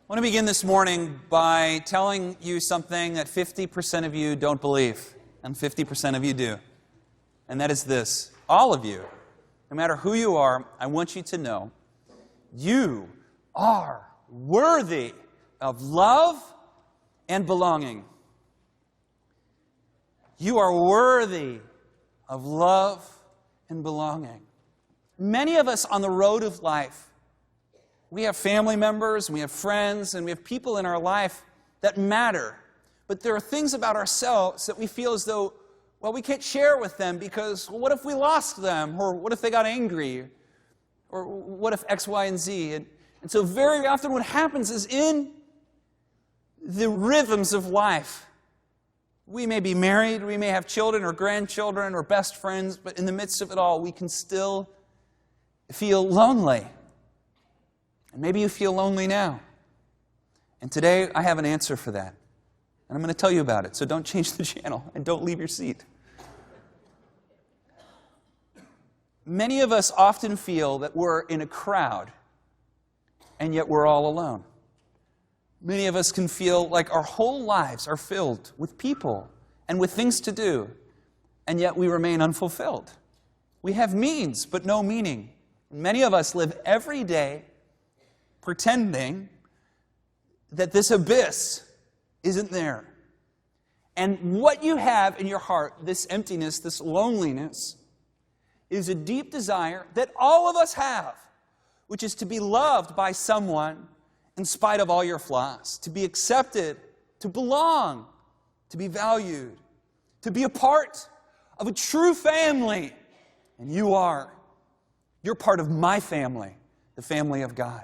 I want to begin this morning by telling you something that 50% of you don't believe, and 50% of you do. And that is this: all of you, no matter who you are, I want you to know you are worthy of love and belonging. You are worthy of love and belonging. Many of us on the road of life, we have family members, and we have friends, and we have people in our life that matter. But there are things about ourselves that we feel as though, well, we can't share with them because, well, what if we lost them? Or what if they got angry? Or what if X, Y, and Z? And so very often what happens is in the rhythms of life, we may be married, we may have children or grandchildren or best friends, but in the midst of it all, we can still feel lonely. And maybe you feel lonely now. And today I have an answer for that. And I'm going to tell you about it, so don't change the channel and don't leave your seat. Many of us often feel that we're in a crowd, and yet we're all alone. Many of us can feel like our whole lives are filled with people and with things to do, and yet we remain unfulfilled. We have means, but no meaning. Many of us live every day pretending that this abyss isn't there. And what you have in your heart, this emptiness, this loneliness, is a deep desire that all of us have, which is to be loved by someone in spite of all your flaws, to be accepted, to belong, to be valued, to be a part of a true family. And you're part of my family, the family of God.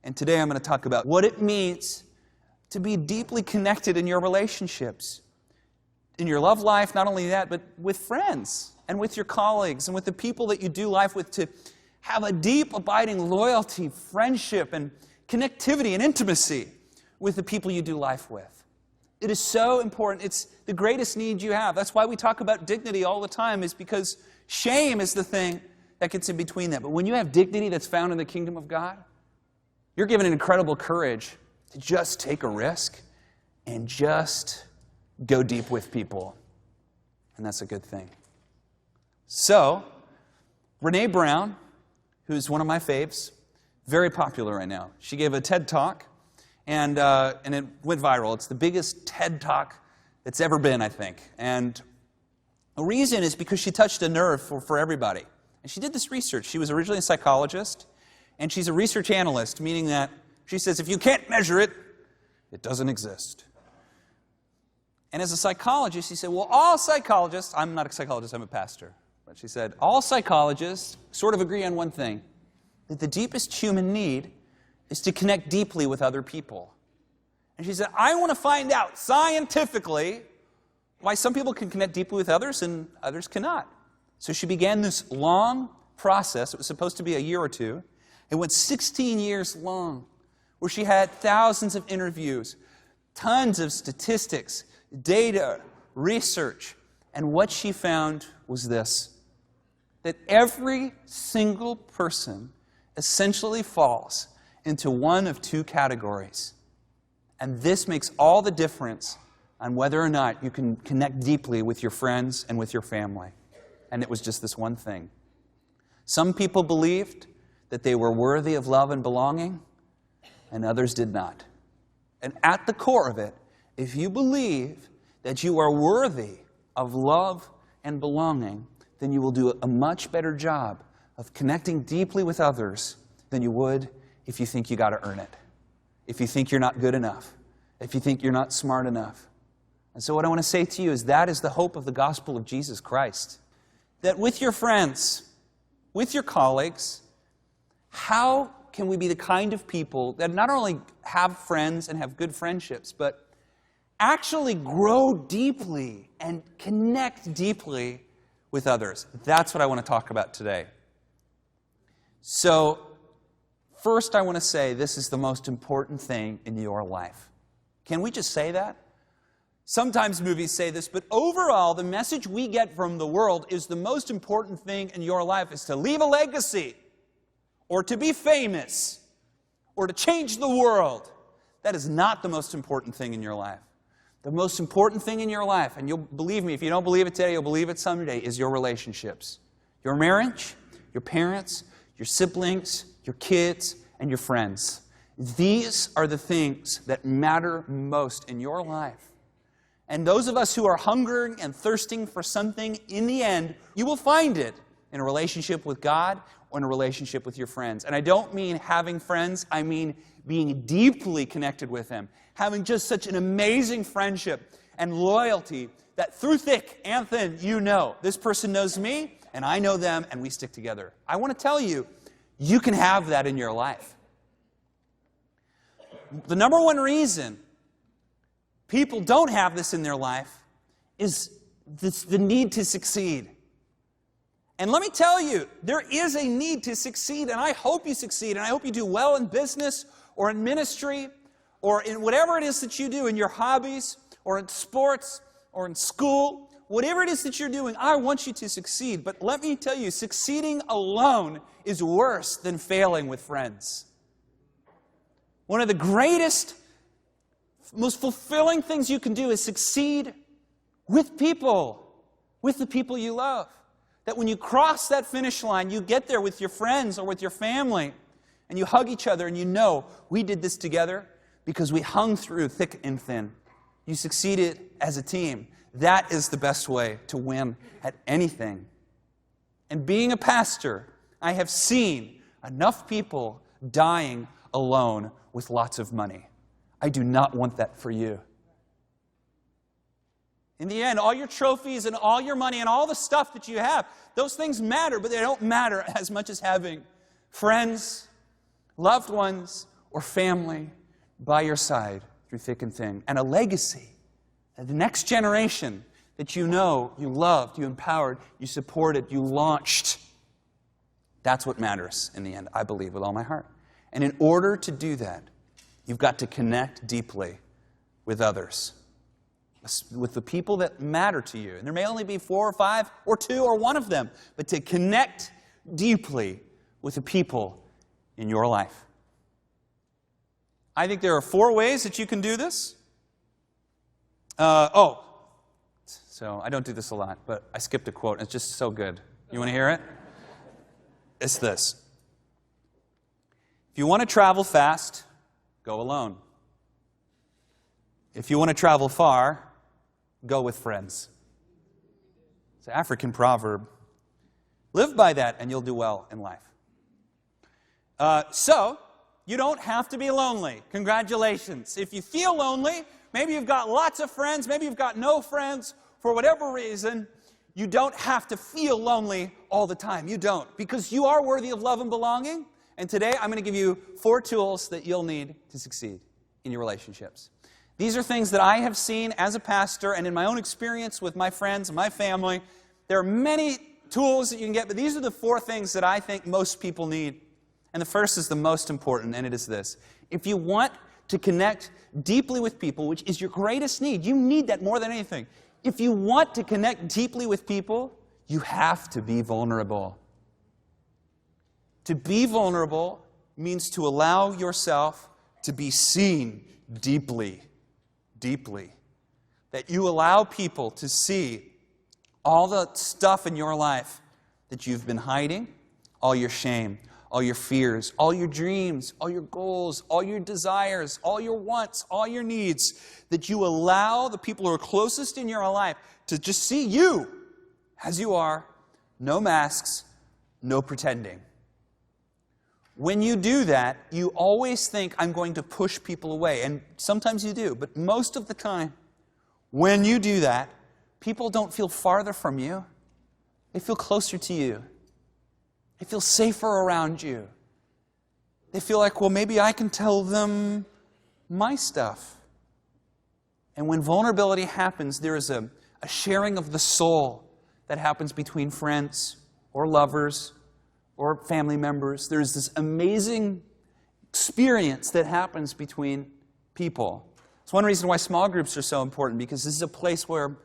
And today I'm going to talk about what it means to be deeply connected in your relationships, in your love life, not only that, but with friends and with your colleagues and with the people that you do life with, to have a deep, abiding loyalty, friendship, and connectivity and intimacy with the people you do life with. It is so important. It's the greatest need you have. That's why we talk about dignity all the time, is because shame is the thing that gets in between that. But when you have dignity that's found in the kingdom of God, you're given an incredible courage to just take a risk and just go deep with people. And that's a good thing. So, Brene Brown, who's one of my faves, very popular right now. She gave a TED Talk, and it went viral. It's the biggest TED Talk that's ever been, I think. And the reason is because she touched a nerve for everybody. And she did this research. She was originally a psychologist, and she's a research analyst, meaning that she says if you can't measure it, it doesn't exist. And as a psychologist, she said, well, all psychologists, I'm not a psychologist, I'm a pastor, but she said, all psychologists sort of agree on one thing, that the deepest human need is to connect deeply with other people. And she said, I want to find out scientifically why some people can connect deeply with others and others cannot. So she began this long process. It was supposed to be a year or two. It went 16 years long, where she had thousands of interviews, tons of statistics, data, research. And what she found was this: that every single person essentially falls into one of two categories. And this makes all the difference on whether or not you can connect deeply with your friends and with your family. And it was just this one thing. Some people believed that they were worthy of love and belonging, and others did not. And at the core of it, if you believe that you are worthy of love and belonging, then you will do a much better job of connecting deeply with others than you would if you think you got to earn it, if you think you're not good enough, if you think you're not smart enough. And so what I want to say to you is that is the hope of the gospel of Jesus Christ. That with your friends, with your colleagues, how can we be the kind of people that not only have friends and have good friendships, but actually grow deeply and connect deeply with others? That's what I want to talk about today. So, first I want to say this is the most important thing in your life. Can we just say that? Sometimes movies say this, but overall, the message we get from the world is the most important thing in your life is to leave a legacy, or to be famous, or to change the world. That is not the most important thing in your life. The most important thing in your life, and you'll believe me, if you don't believe it today, you'll believe it someday, is your relationships. Your marriage, your parents, your siblings, your kids, and your friends. These are the things that matter most in your life. And those of us who are hungering and thirsting for something, in the end, you will find it in a relationship with God or in a relationship with your friends. And I don't mean having friends, I mean being deeply connected with them. Having just such an amazing friendship and loyalty that through thick and thin, you know, this person knows me, and I know them, and we stick together. I want to tell you, you can have that in your life. The number one reason people don't have this in their life is the need to succeed. And let me tell you, there is a need to succeed, and I hope you succeed, and I hope you do well in business or in ministry or in whatever it is that you do, in your hobbies or in sports or in school. Whatever it is that you're doing, I want you to succeed. But let me tell you, succeeding alone is worse than failing with friends. One of the greatest, most fulfilling things you can do is succeed with people, with the people you love. That when you cross that finish line, you get there with your friends or with your family, and you hug each other and you know, we did this together because we hung through thick and thin. You succeeded as a team. That is the best way to win at anything. And being a pastor, I have seen enough people dying alone with lots of money. I do not want that for you. In the end, all your trophies and all your money and all the stuff that you have, those things matter, but they don't matter as much as having friends, loved ones, or family by your side through thick and thin. And a legacy. And the next generation that you know, you loved, you empowered, you supported, you launched. That's what matters in the end, I believe, with all my heart. And in order to do that, you've got to connect deeply with others, with the people that matter to you. And there may only be 4 or 5 or 2 or 1 of them, but to connect deeply with the people in your life. I think there are 4 ways that you can do this. So I don't do this a lot, but I skipped a quote. It's just so good. You want to hear it? It's this. If you want to travel fast, go alone. If you want to travel far, go with friends. It's an African proverb. Live by that and you'll do well in life. So, you don't have to be lonely. Congratulations. If you feel lonely, maybe you've got lots of friends, maybe you've got no friends, for whatever reason, you don't have to feel lonely all the time. You don't, because you are worthy of love and belonging. And today, I'm going to give you 4 tools that you'll need to succeed in your relationships. These are things that I have seen as a pastor and in my own experience with my friends and my family. There are many tools that you can get, but these are the 4 things that I think most people need. And the first is the most important, and it is this. If you want to connect deeply with people, which is your greatest need, you need that more than anything. If you want to connect deeply with people, you have to be vulnerable. To be vulnerable means to allow yourself to be seen deeply, deeply. That you allow people to see all the stuff in your life that you've been hiding, all your shame, all your fears, all your dreams, all your goals, all your desires, all your wants, all your needs, that you allow the people who are closest in your life to just see you as you are, no masks, no pretending. When you do that, you always think, I'm going to push people away. And sometimes you do, but most of the time, when you do that, people don't feel farther from you. They feel closer to you. They feel safer around you. They feel like, well, maybe I can tell them my stuff. And when vulnerability happens, there is a sharing of the soul that happens between friends or lovers or family members. There's this amazing experience that happens between people. It's one reason why small groups are so important, because this is a place where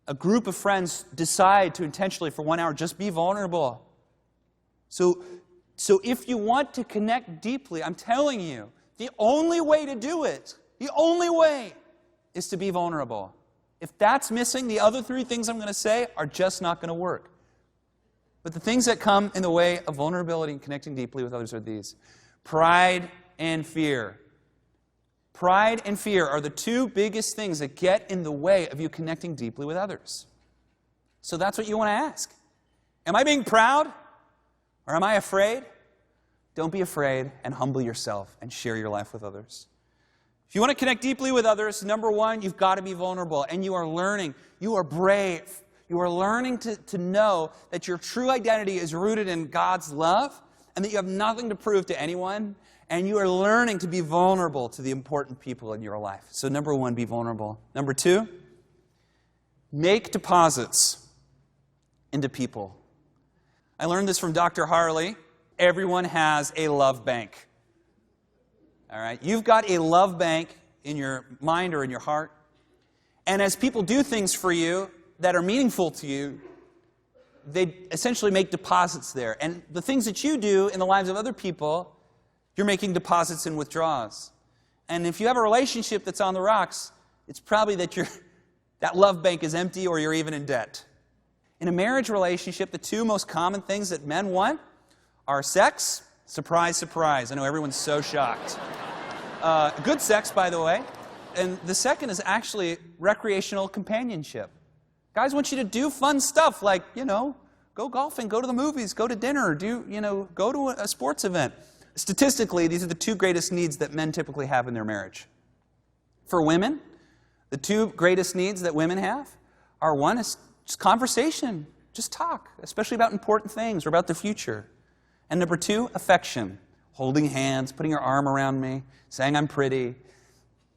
a group of friends decide to intentionally, for 1 hour, just be vulnerable. So if you want to connect deeply, I'm telling you, The only way to do it, the only way, is to be vulnerable. If that's missing, the other three things I'm going to say are just not going to work. But the things that come in the way of vulnerability and connecting deeply with others are these: pride and fear. Pride and fear are the two biggest things that get in the way of you connecting deeply with others. So that's what you want to ask. Am I being proud or am I afraid? Don't be afraid, and humble yourself and share your life with others. If you want to connect deeply with others, number one, you've got to be vulnerable. And you are learning. You are brave. You are learning to know that your true identity is rooted in God's love and that you have nothing to prove to anyone. And you are learning to be vulnerable to the important people in your life. So number one, be vulnerable. Number two, make deposits into people. I learned this from Dr. Harley. Everyone has a love bank. All right? You've got a love bank in your mind or in your heart. And as people do things for you that are meaningful to you, they essentially make deposits there. And the things that you do in the lives of other people, you're making deposits and withdrawals. And if you have a relationship that's on the rocks, it's probably that that love bank is empty or you're even in debt. In a marriage relationship, the two most common things that men want are sex. Surprise, surprise. I know everyone's so shocked. Good sex, by the way. And the second is actually recreational companionship. Guys want you to do fun stuff like, go golfing, go to the movies, go to dinner, go to a sports event. Statistically, these are the two greatest needs that men typically have in their marriage. For women, the two greatest needs that women have are, one is just conversation, just talk, especially about important things or about the future. And number two, affection, holding hands, putting your arm around me, saying I'm pretty.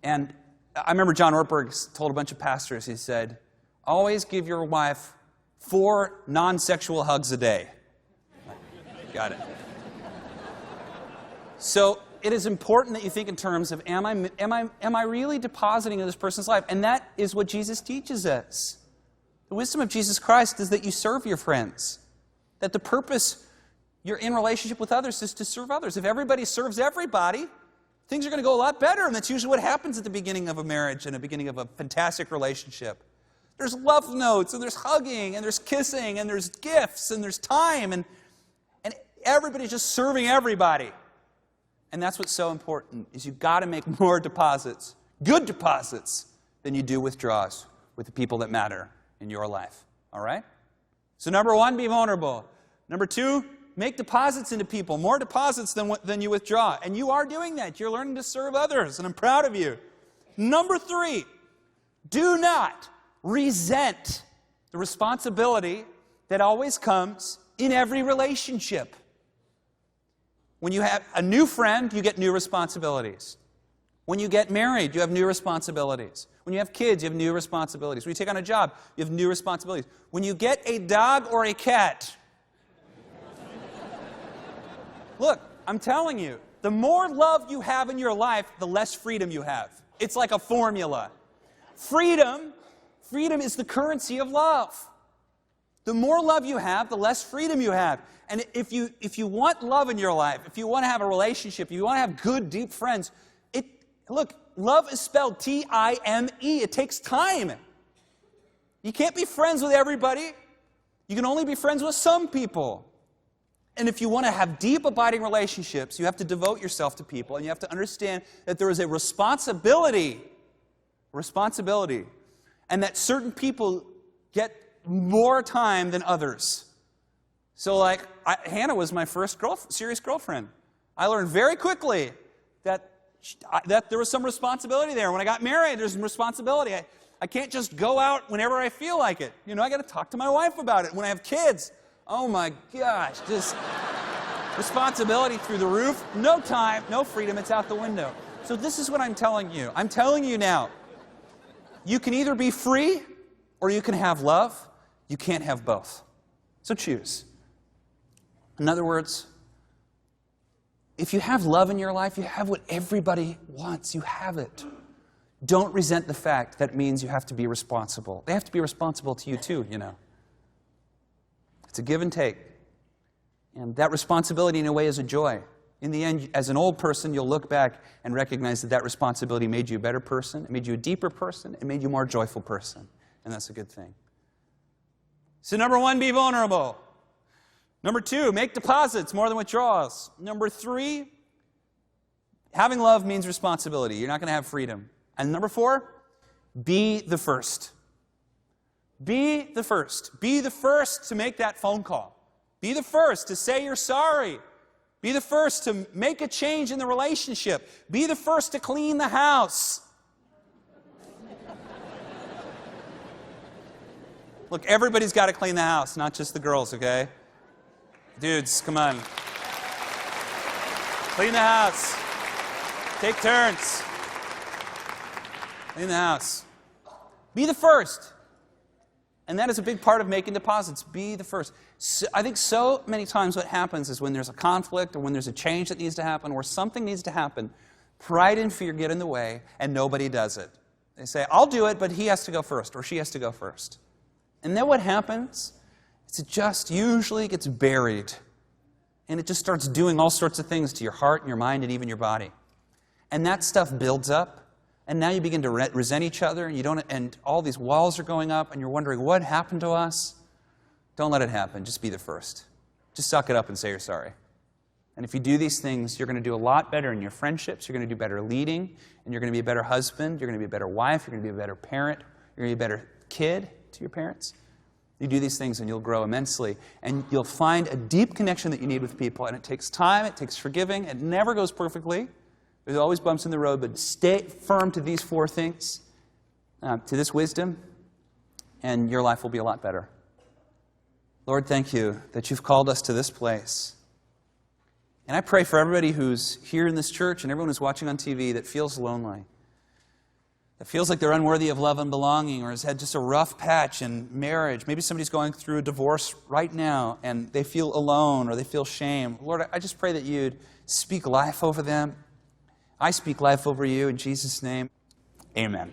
And I remember John Ortberg told a bunch of pastors, he said, always give your wife 4 non-sexual hugs a day. Got it. So it is important that you think in terms of, am I really depositing in this person's life? And that is what Jesus teaches us. The wisdom of Jesus Christ is that you serve your friends. That the purpose you're in relationship with others is to serve others. If everybody serves everybody, things are going to go a lot better. And that's usually what happens at the beginning of a marriage and the beginning of a fantastic relationship. There's love notes, and there's hugging, and there's kissing, and there's gifts, and there's time, and everybody's just serving everybody. And that's what's so important, is you've got to make more deposits, good deposits, than you do withdrawals with the people that matter in your life. All right? So number one, be vulnerable. Number two, make deposits into people, more deposits than you withdraw. And you are doing that. You're learning to serve others, and I'm proud of you. Number three, do not resent the responsibility that always comes in every relationship. When you have a new friend, you get new responsibilities. When you get married, you have new responsibilities. When you have kids, you have new responsibilities. When you take on a job, you have new responsibilities. When you get a dog or a cat, look, I'm telling you, the more love you have in your life, the less freedom you have. It's like a formula. Freedom is the currency of love. The more love you have, the less freedom you have. And if you want love in your life, if you want to have a relationship, if you want to have good, deep friends, look, love is spelled Time. It takes time. You can't be friends with everybody. You can only be friends with some people. And if you want to have deep, abiding relationships, you have to devote yourself to people, and you have to understand that there is a responsibility, and that certain people get more time than others. So Hannah was my first serious girlfriend. I learned very quickly that there was some responsibility there. When I got married, there's some responsibility. I can't just go out whenever I feel like it. I got to talk to my wife about it. When I have kids, oh my gosh, just responsibility through the roof. No time, no freedom, it's out the window. So this is what I'm telling you. I'm telling you now, you can either be free or you can have love. You can't have both. So choose. In other words, if you have love in your life, you have what everybody wants. You have it. Don't resent the fact that means you have to be responsible. They have to be responsible to you too, It's a give and take. And that responsibility, in a way, is a joy. In the end, as an old person, you'll look back and recognize that that responsibility made you a better person, it made you a deeper person, it made you a more joyful person. And that's a good thing. So number 1, be vulnerable. Number 2, make deposits more than withdrawals. Number 3, having love means responsibility. You're not going to have freedom. And number 4, be the first. Be the first. Be the first to make that phone call. Be the first to say you're sorry. Be the first to make a change in the relationship. Be the first to clean the house. Look, everybody's got to clean the house, not just the girls, okay? Dudes, come on. Clean the house. Take turns. Clean the house. Be the first. And that is a big part of making deposits. Be the first. So, I think so many times what happens is when there's a conflict or when there's a change that needs to happen or something needs to happen, pride and fear get in the way and nobody does it. They say, I'll do it, but he has to go first or she has to go first. And then what happens is it just usually gets buried. And it just starts doing all sorts of things to your heart and your mind and even your body. And that stuff builds up. And now you begin to resent each other, and all these walls are going up, and you're wondering, what happened to us? Don't let it happen. Just be the first. Just suck it up and say you're sorry. And if you do these things, you're going to do a lot better in your friendships. You're going to do better leading, and you're going to be a better husband. You're going to be a better wife. You're going to be a better parent. You're going to be a better kid to your parents. You do these things, and you'll grow immensely. And you'll find a deep connection that you need with people. And it takes time. It takes forgiving. It never goes perfectly. There's always bumps in the road, but stay firm to these 4 things, to this wisdom, and your life will be a lot better. Lord, thank you that you've called us to this place. And I pray for everybody who's here in this church and everyone who's watching on TV that feels lonely, that feels like they're unworthy of love and belonging or has had just a rough patch in marriage. Maybe somebody's going through a divorce right now and they feel alone or they feel shame. Lord, I just pray that you'd speak life over them. I speak life over you in Jesus' name. Amen.